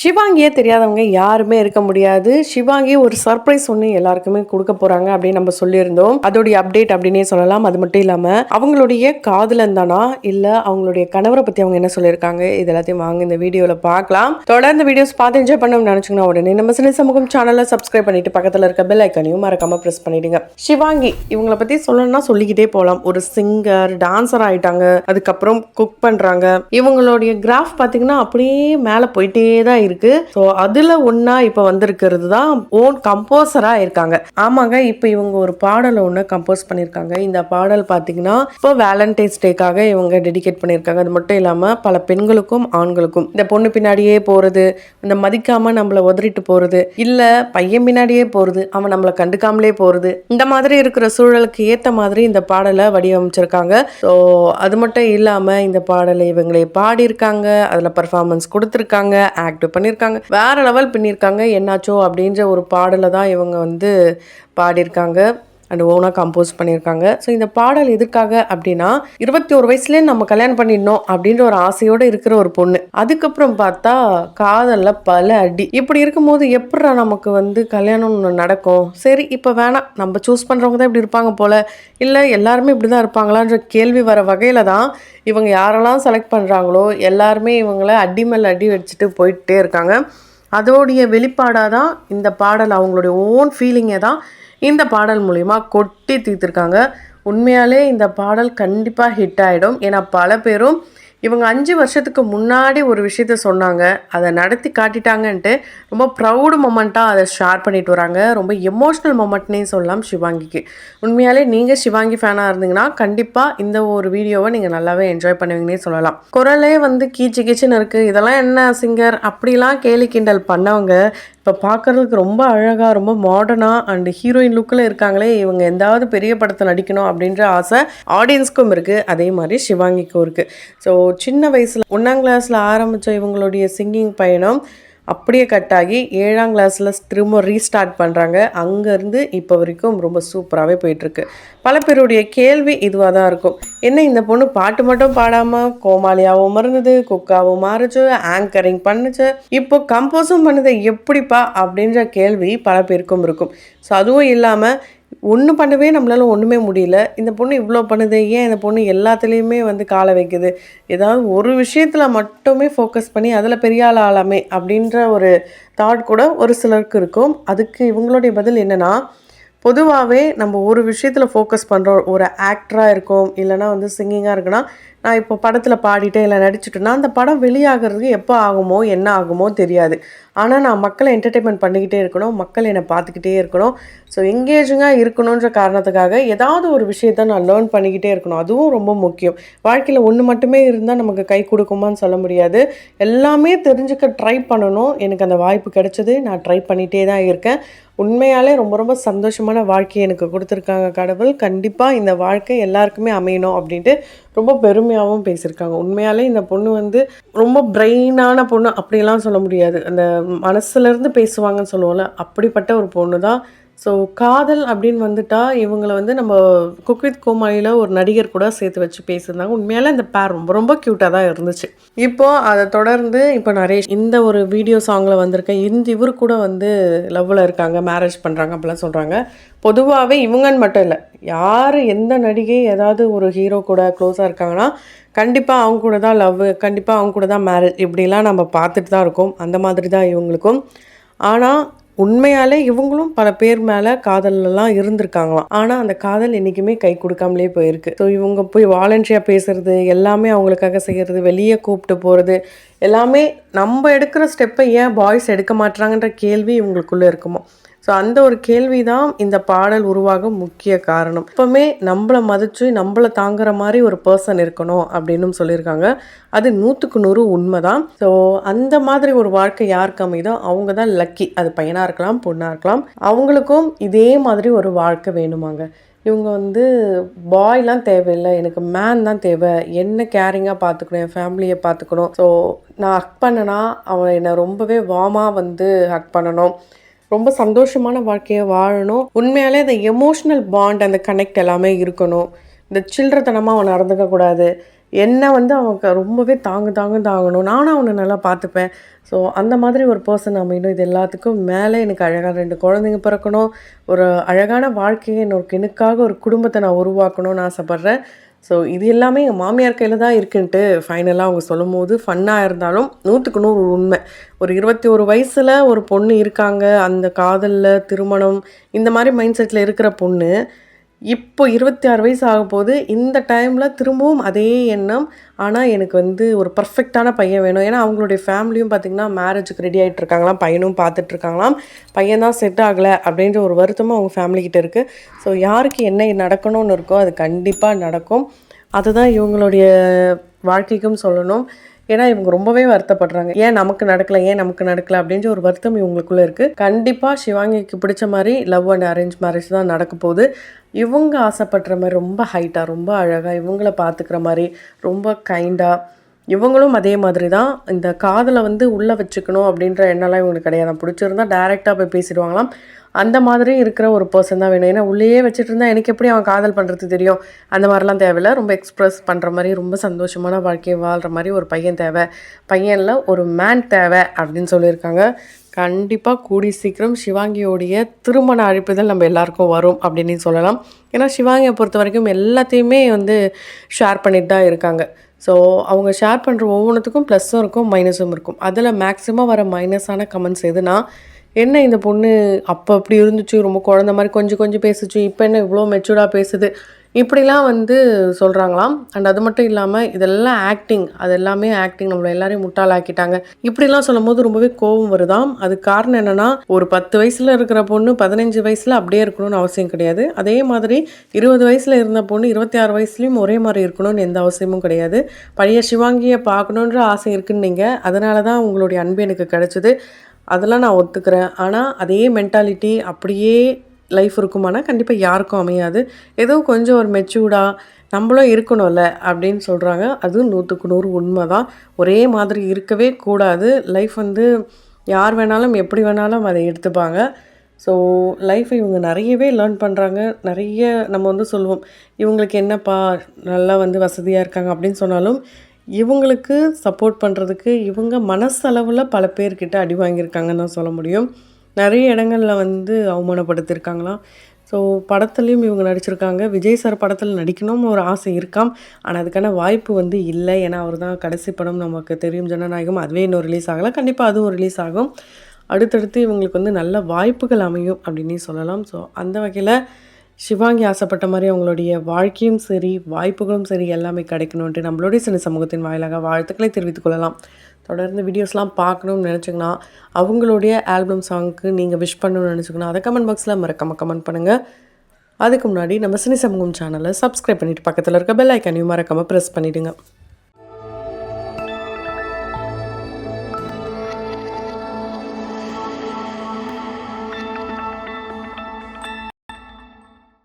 ஷிவாங்கியே தெரியாதவங்க யாருமே இருக்க முடியாது. ஷிவாங்கி ஒரு சர்ப்ரைஸ் ஒண்ணு எல்லாருக்குமே குடுக்க போறாங்க அப்படின்னு நம்ம சொல்லியிருந்தோம். அதோடைய அப்டேட் அப்படின்னே சொல்லலாம். அது மட்டும் இல்லாம அவங்களுடைய காதலன் தானா? இல்ல அவங்களுடைய கணவர பத்தி அவங்க என்ன சொல்லியிருக்காங்க? இது எல்லாத்தையும் வாங்க இந்த வீடியோல பார்க்கலாம். தொடர்ந்து வீடியோஸ் பார்த்து என்ஜாய் பண்ணணும்னு நினைச்சீங்கன்னா உடனே நம்ம சினி சமூகம் சேனலை சப்ஸ்கிரைப் பண்ணிட்டு பக்கத்துல இருக்க பெல் ஐக்கானையும் மறக்காம பிரஸ் பண்ணிடுங்க. ஷிவாங்கி இவங்கள பத்தி சொல்லணும்னா சொல்லிக்கிட்டே போலாம். ஒரு சிங்கர், டான்சர் ஆயிட்டாங்க. அதுக்கப்புறம் குக் பண்றாங்க. இவங்களுடைய கிராஃப் பாத்தீங்கன்னா அப்படியே மேல போயிட்டே தான் இருக்கு. ஸோ அதுல ஒன்னா இப்ப வந்திருக்கிறது தான் ஓன் கம்போசரா இருக்காங்க. ஆமாங்க, இப்ப இவங்க ஒரு பாடலை ஒண்ணு கம்போஸ் பண்ணிருக்காங்க. இந்த பாடல் பாத்தீங்கன்னா இப்போ வேலண்டைன்ஸ் டேக்காக இவங்க டெடிகேட் பண்ணிருக்காங்க. அது மட்டும் இல்லாம பல பெண்களுக்கும் ஆண்களுக்கும் இந்த பொண்ணு பின்னாடியே போறது, இந்த மதிக்காம நம்மள உதறிட்டு போறது, இல்ல பையன் பின்னாடியே போறது, அவன் நம்மள கண்டுக்காமலே போறது, இந்த மாதிரி இருக்கிற சூழலுக்கு ஏத்த மாதிரி இந்த பாடலை வடிவமைச்சிருக்காங்க. ஸோ அது மட்டும் இல்லாம இந்த பாடலை இவங்களே பாடியிருக்காங்க, அதுல பர்ஃபார்மன்ஸ் கொடுத்துருக்காங்க, ஆக்ட் பண்ணியிருக்காங்க, வேற லெவல் பண்ணியிருக்காங்க. என்னாச்சோ அப்படின்ற ஒரு பாடலை தான் இவங்க வந்து பாடியிருக்காங்க அண்ட் ஓனாக கம்போஸ் பண்ணியிருக்காங்க. ஸோ இந்த பாடல் எதுக்காக அப்படின்னா 21 வயசுலேயே நம்ம கல்யாணம் பண்ணிடணும் அப்படின்ற ஒரு ஆசையோடு இருக்கிற ஒரு பொண்ணு. அதுக்கப்புறம் பார்த்தா காதலில் பல அடி. இப்படி இருக்கும்போது எப்படா நமக்கு வந்து கல்யாணம் நடக்கும்? சரி இப்போ வேணாம், நம்ம சூஸ் பண்ணுறவங்க தான் இப்படி இருப்பாங்க போல, இல்லை எல்லாருமே இப்படி தான் இருப்பாங்களான்ற கேள்வி வர வகையில் தான் இவங்க யாரெல்லாம் செலக்ட் பண்ணுறாங்களோ எல்லாருமே இவங்கள அடி மேல் அடி வச்சுட்டு போயிட்டே இருக்காங்க. அதோடைய வெளிப்பாடாக தான் இந்த பாடல், அவங்களுடைய ஓன் ஃபீலிங்கை தான் இந்த பாடல் மூலிமா கொட்டி தீர்த்துருக்காங்க. உண்மையாலே இந்த பாடல் கண்டிப்பாக ஹிட் ஆகிடும். ஏன்னா பல பேரும் இவங்க 5 வருஷத்துக்கு முன்னாடி ஒரு விஷயத்த சொன்னாங்க, அதை நடத்தி காட்டிட்டாங்கன்ட்டு ரொம்ப ப்ரௌடு மொமெண்ட்டாக அதை ஷேர் பண்ணிட்டு வராங்க. ரொம்ப எமோஷ்னல் மொமெண்ட்னே சொல்லலாம் ஷிவாங்கிக்கு. உண்மையாலே நீங்கள் ஷிவாங்கி ஃபேனாக இருந்தீங்கன்னா கண்டிப்பாக இந்த ஒரு வீடியோவை நீங்கள் நல்லாவே என்ஜாய் பண்ணுவீங்கன்னே சொல்லலாம். குரலே வந்து கீச்சு கீச்சுன்னு இருக்குது, இதெல்லாம் என்ன சிங்கர் அப்படிலாம் கேலி கிண்டல் பண்ணவங்க இப்போ பார்க்குறதுக்கு ரொம்ப அழகாக, ரொம்ப மாடர்னாக அண்ட் ஹீரோயின் லுக்கில் இருக்காங்களே. இவங்க எந்தாவது பெரிய படத்தை நடிக்கணும் அப்படின்ற ஆசை ஆடியன்ஸ்க்கும் இருக்குது, அதே மாதிரி ஷிவாங்கிக்கும் இருக்குது. ஸோ சின்ன வயசில் 1ஆம் கிளாஸில் ஆரம்பித்த இவங்களுடைய சிங்கிங் பயணம் அப்படியே கட் ஆகி 7ஆம் கிளாஸில் திரும்ப ரீஸ்டார்ட் பண்ணுறாங்க. அங்கேருந்து இப்போ வரைக்கும் ரொம்ப சூப்பராகவே போயிட்டுருக்கு. பல பேருடைய கேள்வி இதுவாக தான் இருக்கும், என்ன இந்த பொண்ணு பாட்டு மட்டும் பாடாமல் கோமாளியாகவும் இருந்தது, குக்காவும் மாறுச்சு, ஆங்கரிங் பண்ணுச்சு, இப்போ கம்போஸும் பண்ணுது, எப்படிப்பா அப்படின்ற கேள்வி பல பேருக்கும் இருக்கும். ஸோ அதுவும் இல்லாமல் ஒன்று பண்ணவே நம்மளால ஒன்றுமே முடியல, இந்த பொண்ணு இவ்வளோ பண்ணுது, ஏன் இந்த பொண்ணு எல்லாத்துலேயுமே வந்து காலை வைக்குது, ஏதாவது ஒரு விஷயத்தில் மட்டுமே ஃபோக்கஸ் பண்ணி அதில் பெரிய ஆள் ஆளாமே அப்படின்ற ஒரு தாட் கூட ஒரு சிலருக்கு இருக்கும். அதுக்கு இவங்களுடைய பதில் என்னென்னா, பொதுவாகவே நம்ம ஒரு விஷயத்தில் ஃபோக்கஸ் பண்ணுறோம். ஒரு ஆக்டராக இருக்கும், இல்லைனா வந்து சிங்கிங்காக இருக்குன்னா, நான் இப்போ படத்தில் பாடிட்டேன் இல்லை நடிச்சுட்டேன்னா அந்த படம் வெளியாகிறதுக்கு எப்போ ஆகுமோ என்ன ஆகுமோ தெரியாது. ஆனால் நான் மக்களை என்டர்டெயின்மெண்ட் பண்ணிக்கிட்டே இருக்கணும், மக்கள் என்னை பார்த்துக்கிட்டே இருக்கணும், ஸோ எங்கேஜிங்காக இருக்கணுன்ற காரணத்துக்காக ஏதாவது ஒரு விஷயத்த நான் லேர்ன் பண்ணிக்கிட்டே இருக்கணும். அதுவும் ரொம்ப முக்கியம். வாழ்க்கையில் ஒன்று மட்டுமே இருந்தால் நமக்கு கை கொடுக்குமான்னு சொல்ல முடியாது. எல்லாமே தெரிஞ்சுக்க ட்ரை பண்ணணும். எனக்கு அந்த வாய்ப்பு கிடைச்சது, நான் ட்ரை பண்ணிகிட்டே தான் இருக்கேன். உண்மையாலே ரொம்ப ரொம்ப சந்தோஷமான வாழ்க்கையை எனக்கு கொடுத்துருக்காங்க கடவுள். கண்டிப்பாக இந்த வாழ்க்கை எல்லாருக்குமே அமையணும் அப்படின்ட்டு ரொம்ப பெருமையாகவும் பேசியிருக்காங்க. உண்மையாலே இந்த பொண்ணு வந்து ரொம்ப பிரெயினான பொண்ணு அப்படிலாம் சொல்ல முடியாது, அந்த மனசுலேருந்து பேசுவாங்கன்னு சொல்லுவோம்ல, அப்படிப்பட்ட ஒரு பொண்ணு தான். ஸோ காதல் அப்படின்னு வந்துட்டா இவங்களை வந்து நம்ம குக் வித் கோமாளியில் ஒரு நடிகர் கூட சேர்த்து வச்சு பேசியிருந்தாங்க. உண்மையாலே இந்த பேர் ரொம்ப ரொம்ப க்யூட்டாக தான் இருந்துச்சு. இப்போது அதை தொடர்ந்து இப்போ நரேஷ் இந்த ஒரு வீடியோ சாங்கில் வந்திருக்க இவர் கூட வந்து லவ்வில் இருக்காங்க, மேரேஜ் பண்ணுறாங்க அப்படிலாம் சொல்கிறாங்க. பொதுவாகவே இவங்கன்னு மட்டும் இல்லை, யார் எந்த நடிகை ஏதாவது ஒரு ஹீரோ கூட க்ளோஸாக இருக்காங்கன்னா கண்டிப்பாக அவங்க கூட தான் லவ், கண்டிப்பாக அவங்க கூட தான் மேரேஜ், இப்படிலாம் நம்ம பார்த்துட்டு தான் இருக்கோம். அந்த மாதிரி தான் இவங்களுக்கும். ஆனால் உண்மையாலே இவங்களும் பல பேர் மேலே காதலெல்லாம் இருந்திருக்காங்களாம். ஆனால் அந்த காதல் என்றைக்குமே கை கொடுக்காமலே போயிருக்கு. ஸோ இவங்க போய் வாலண்டியாக பேசுகிறது, எல்லாமே அவங்களுக்காக செய்கிறது, வெளியே கூப்பிட்டு போகிறது, எல்லாமே நம்ம எடுக்கிற ஸ்டெப்பை ஏன் பாய்ஸ் எடுக்க மாட்டுறாங்கன்ற கேள்வி இவங்களுக்குள்ளே இருக்குமோ. ஸோ அந்த ஒரு கேள்வி தான் இந்த பாடல் உருவாக முக்கிய காரணம். எப்பவுமே நம்மளை மதித்து நம்மளை தாங்குற மாதிரி ஒரு பர்சன் இருக்கணும் அப்படின்னு சொல்லியிருக்காங்க. அது 100க்கு 100 உண்மை தான். ஸோ அந்த மாதிரி ஒரு வாழ்க்கை யாருக்கு அமைதோ அவங்க தான் லக்கி. அது பையனாக இருக்கலாம், பொண்ணாக இருக்கலாம், அவங்களுக்கும் இதே மாதிரி ஒரு வாழ்க்கை வேணுமாங்க. இவங்க வந்து பாய்லாம் தேவையில்லை, எனக்கு மேன் தான் தேவை, என்ன கேரிங்காக பார்த்துக்கணும், என் ஃபேமிலியை பார்த்துக்கணும். ஸோ நான் ஹக் பண்ணனா அவன் என்னை ரொம்பவே வார்மாக வந்து ஹக் பண்ணணும், ரொம்ப சந்தோஷமான வாழ்க்கையை வாழணும். உண்மையாலே அந்த எமோஷ்னல் பாண்ட், அந்த கனெக்ட் எல்லாமே இருக்கணும். இந்த சில்லறத்தனமாக அவன் நடந்துக்கக்கூடாது. என்ன வந்து அவங்க ரொம்பவே தாங்கணும். நானும் அவனை நல்லா பார்த்துப்பேன். ஸோ அந்த மாதிரி ஒரு பர்சன் அமையணும். இது எல்லாத்துக்கும் மேலே எனக்கு அழகா 2 குழந்தைங்க பிறக்கணும். ஒரு அழகான வாழ்க்கையை எனக்காக ஒரு குடும்பத்தை நான் உருவாக்கணும்னு ஆசைப்பட்றேன். ஸோ இது எல்லாமே எங்கள் மாமியார் கையில் தான் இருக்குன்ட்டு ஃபைனலாக அவங்க சொல்லும்போது ஃபன்னாக இருந்தாலும் 100க்கு 100 உண்மை. ஒரு 21 வயசில் ஒரு பொண்ணு இருக்காங்க. அந்த காதலில் திருமணம் இந்த மாதிரி மைண்ட் செட்டில் இருக்கிற பொண்ணு இப்போ 26 வயசு ஆகப்போகுது. இந்த டைமில் திரும்பவும் அதே எண்ணம். ஆனால் எனக்கு வந்து ஒரு பர்ஃபெக்டான பையன் வேணும். ஏன்னா அவங்களுடைய ஃபேமிலியும் பார்த்திங்கன்னா மேரேஜுக்கு ரெடி ஆகிட்டு இருக்காங்களாம். பையனும் பார்த்துட்ருக்காங்களாம். பையன் தான் செட் ஆகலை அப்படின்ற ஒரு வருத்தமும் அவங்க ஃபேமிலிக்கிட்ட இருக்குது. ஸோ யாருக்கு என்ன நடக்கணும்னு இருக்கோ அது கண்டிப்பாக நடக்கும். அதுதான் இவங்களுடைய வாழ்க்கைக்கும் சொல்லணும். ஏன்னா இவங்க ரொம்பவே வருத்தப்படுறாங்க. ஏன் நமக்கு நடக்கல அப்படின்ற ஒரு வருத்தம் இவங்களுக்குள்ளே இருக்குது. கண்டிப்பாக சிவாங்கிக்கு பிடிச்ச மாதிரி லவ் அண்ட் அரேஞ்ச் மேரேஜ் தான் நடக்க போகுது. இவங்க ஆசைப்படுற மாதிரி ரொம்ப ஹைட்டாக, ரொம்ப அழகாக, இவங்கள பார்த்துக்கிற மாதிரி ரொம்ப கைண்டாக, இவங்களும் அதே மாதிரி தான். இந்த காதலை வந்து உள்ளே வச்சுக்கணும் அப்படின்ற எண்ணம்லாம் இவங்களுக்கு கிடையாது. பிடிச்சிருந்தா டைரெக்டாக போய் பேசிடுவாங்களாம். அந்த மாதிரி இருக்கிற ஒரு பர்சன் தான் வேணும். ஏன்னா உள்ளேயே வச்சுட்டு இருந்தால் எனக்கு எப்படி அவன் காதல் பண்ணுறது தெரியும், அந்த மாதிரிலாம் தேவையில்லை. ரொம்ப எக்ஸ்ப்ரெஸ் பண்ணுற மாதிரி, ரொம்ப சந்தோஷமான வாழ்க்கையை வாழ்கிற மாதிரி ஒரு பையன் தேவை. பையனில் ஒரு மேன் தேவை அப்படின்னு சொல்லியிருக்காங்க. கண்டிப்பாக கூடி சீக்கிரம் சிவாங்கியோடைய திருமண அழைப்புதல் நம்ம எல்லாருக்கும் வரும் அப்படின்னு சொல்லலாம். ஏன்னா சிவாங்கியை பொறுத்த வரைக்கும் எல்லாத்தையுமே வந்து ஷேர் பண்ணிட்டு தான் இருக்காங்க. ஸோ அவங்க ஷேர் பண்ணுற ஒவ்வொன்றுத்துக்கும் ப்ளஸ்ஸும் இருக்கும், மைனஸும் இருக்கும். அதில் மேக்ஸிமம் வர மைனஸான கமெண்ட்ஸ் எதுனா, என்ன இந்த பொண்ணு அப்போ அப்படி இருந்துச்சு, ரொம்ப குழந்த மாதிரி கொஞ்சம் பேசுச்சு, இப்போ என்ன இவ்வளோ மெச்சூர்டாக பேசுது, இப்படிலாம் வந்து சொல்கிறாங்களாம். அண்ட் அது மட்டும் இல்லாமல் இதெல்லாம் ஆக்டிங், அது எல்லாமே ஆக்டிங், நம்மளை எல்லாரையும் முட்டாளாக்கிட்டாங்க, இப்படிலாம் சொல்லும் போது ரொம்பவே கோபம் வருதாம். அது காரணம் என்னென்னா, ஒரு 10 வயசில் இருக்கிற பொண்ணு 15 வயசில் அப்படியே இருக்கணும்னு அவசியம் கிடையாது. அதே மாதிரி 20 வயசில் இருந்த பொண்ணு 26 வயசுலேயும் ஒரே மாதிரி இருக்கணும்னு எந்த அவசியமும் கிடையாது. பழைய சிவாங்கியை பார்க்கணுன்ற ஆசை இருக்குன்னு நீங்கள், அதனால தான் உங்களுடைய அன்பு எனக்கு கிடச்சிது, அதெல்லாம் நான் ஒத்துக்கிறேன். ஆனால் அதே மென்டாலிட்டி அப்படியே லைஃப் இருக்குமானா கண்டிப்பாக யாருக்கும் அமையாது. ஏதோ கொஞ்சம் ஒரு மெச்சூர்டாக நம்மளும் இருக்கணும்ல அப்படின்னு சொல்கிறாங்க. அதுவும் 100க்கு 100 உண்மை தான். ஒரே மாதிரி இருக்கவே கூடாது. லைஃப் வந்து யார் வேணாலும் எப்படி வேணாலும் அதை எடுத்துப்பாங்க. ஸோ லைஃப்பை இவங்க நிறையவே லேர்ன் பண்ணுறாங்க. நிறைய நம்ம வந்து சொல்லுவோம், இவங்களுக்கு என்னப்பா நல்லா வந்து வசதியாக இருக்காங்க அப்படின்னு சொன்னாலும், இவங்களுக்கு சப்போர்ட் பண்ணுறதுக்கு இவங்க மனசளவில் பல பேர்கிட்ட அடி வாங்கியிருக்காங்கன்னு தான் சொல்ல முடியும். நிறைய இடங்களில் வந்து அவமானப்படுத்தியிருக்காங்களாம். ஸோ படத்துலேயும் இவங்க நடிச்சிருக்காங்க. விஜய் சார் படத்தில் நடிக்கணும்னு ஒரு ஆசை இருக்காம். ஆனால் அதுக்கான வாய்ப்பு வந்து இல்லை. ஏன்னா அவர் தான் கடைசி படம் நமக்கு தெரியும், ஜனநாயகம். அதுவே இன்னும் ரிலீஸ் ஆகலை. கண்டிப்பாக அதுவும் ரிலீஸ் ஆகும். அடுத்தடுத்து இவங்களுக்கு வந்து நல்ல வாய்ப்புகள் அமையும் அப்படின்னே சொல்லலாம். ஸோ அந்த வகையில் சிவாங்கி ஆசைப்பட்ட மாதிரி அவங்களுடைய வாழ்க்கையும் சரி, வாய்ப்புகளும் சரி எல்லாமே கிடைக்கணுன்ட்டு நம்மளுடைய சின்ன சமூகத்தின் வாயிலாக வாழ்த்துக்களை தெரிவித்துக் கொள்ளலாம். தொடர்ந்து வீடியோஸ்லாம் பார்க்கணும்னு நினச்சிங்கன்னா, அவங்களுடைய ஆல்பம் சாங்க்கு நீங்கள் விஷ் பண்ணணும்னு நினச்சிங்கன்னா, அதை கமெண்ட் பாக்ஸில் மறக்காமல் கமெண்ட் பண்ணுங்கள். அதுக்கு முன்னாடி நம்ம சினி சமூகம் சேனலை சப்ஸ்கிரைப் பண்ணிவிட்டு பக்கத்தில் இருக்க பெல் ஐக்கானையும் மறக்காமல் ப்ரெஸ் பண்ணிவிடுங்க.